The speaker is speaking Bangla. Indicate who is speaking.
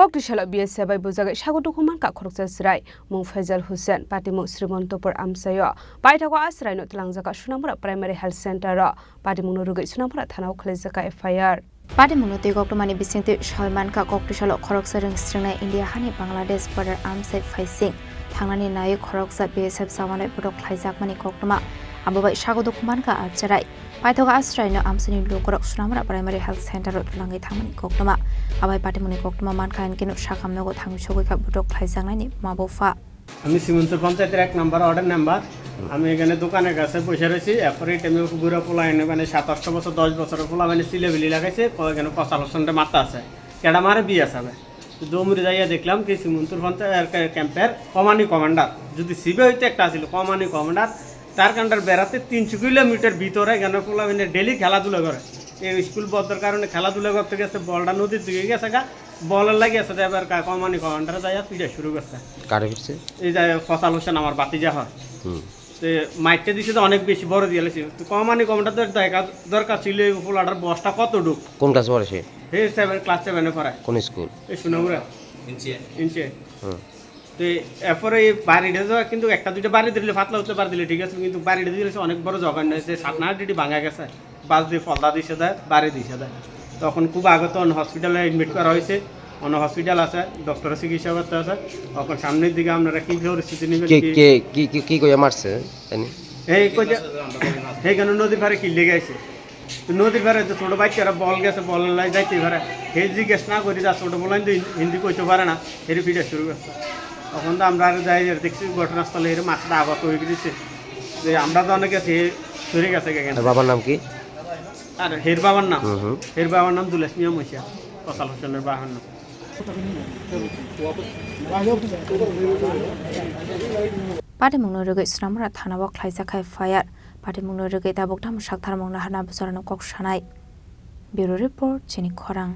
Speaker 1: Koktishala BSF by Bujagwi Sago Dukhumankha Khoroksa Chwrai Mung Faisal Hussein Patimu Srimantopur Amsayo Paithago Asrai no Tlangjaka Sunamura Primary Health Center ro Patimu Rugai Sunamura Thanao Khlejaka FIR
Speaker 2: Patimu te Goktomani Bisingti Salmankha Koktishala Khoroksa rang stringnai India hani Bangladesh border arms fighting Thangnani nai Khoroksa BSF sawanai bodok khlaijakmani Koktoma Abubai Sago Dukhumankha Chwrai Paithago Asrai no amsani lukorok Sunamura Primary Health Center ro tlangai thangmani Koktoma Abai Patimuni Koktoma Mankha Kinu Shakamnogo Thangshogoi ka bodok khlaijaknai Mabofa
Speaker 3: আমি শ্রীমন্ত পঞ্চায়েতের 1 নম্বর অর্ডার নাম্বার আমি এখানে দোকানের কাছে বসে রয়েছি এরপরে টাইমে বুড়া পোলা এনে মানে 7-8 বছর 10 বছরের পোলা মানে সিলেবিলি লাগাইছে এখানে 55 মাত্রা আছে কেডা মারে বিয়ে আছে দৌড়ে যাইয়া দেখলাম কি শ্রীমন্ত পঞ্চায়েত ক্যাম্পের কমানি কমান্ডার যদি সিবে হইতে একটা ছিল কমানি কমান্ডার তার কান্ডার বেড়াতে 300 কিলোমিটার ভিতরে এখানে পোলা মানে ডেইলি খেলাধুলা করে এই স্কুল বন্ধের কারণে খেলাধুলা করতে গেছে বলটা নদীর দিকে গেছে গা বলের লাগে আছে এবার কমানি কমান্ডার যাইয়া পিটা শুরু করছে
Speaker 4: কারে করছে
Speaker 3: এই যে ফসাল হোসেন আমার বাতিজা হয় তো মাইকটা দিছে তো অনেক বেশি বড় দিয়ে লেছে তো কমানি কমান্ডার তো দেখা দরকার ছিল এই পোলাটার বসটা কত ডুক
Speaker 4: কোন ক্লাস পড়ে সে
Speaker 3: হে 7 ক্লাস 7 এ পড়ে
Speaker 4: কোন স্কুল
Speaker 3: এই সুনামুরা ইনচে তো এরপরে এই বাড়িটা যাওয়া কিন্তু একটা দুইটা বাড়ি দিলে ফাতলা হতে পারে দিলে ঠিক আছে কিন্তু বাড়িটা দিলে অনেক বড় জঘন্য হয়েছে 7-8 ডিটি ভাঙা গেছে বাস দিয়ে ফলদা দিছে দেয় বাড়ি দিছে দেয় তখন খুব আগত হসপিটালে এডমিট করা হয়েছে অন্য হসপিটাল আছে ডক্টরের চিকিৎসা করতে আছে তখন সামনের দিকে আপনারা কি পরিস্থিতি নেবেন
Speaker 4: কি কইয়া মারছে জানি
Speaker 3: এই কইয়া সেইখানে নদীর পাড়ে কিলে গেছে তো নদীর পাড়ে যে ছোটো বাচ্চারা বল গেছে বল লাই যাইতে পারে হে জিজ্ঞেস না করি যা ছোটো বলাই হিন্দি কইতে পারে না হের ফিরে শুরু করছে তখন তো আমরা যাই দেখছি ঘটনাস্থলে হের মাছটা আঘাত হয়ে গেছে যে আমরা তো অনেক গেছি সরে গেছে
Speaker 4: বাবার নাম কি
Speaker 3: আর হের বাবার নাম দুলেশ মিয়া মহিষা ফসাল হোসেনের বাবার নাম
Speaker 2: Patimu Rugai Sunamura Thanao khlaijaka FIR Patimu Rugai tabok tham sakthar mongna hana busarano kok sanai Bureau Report Chini Khorang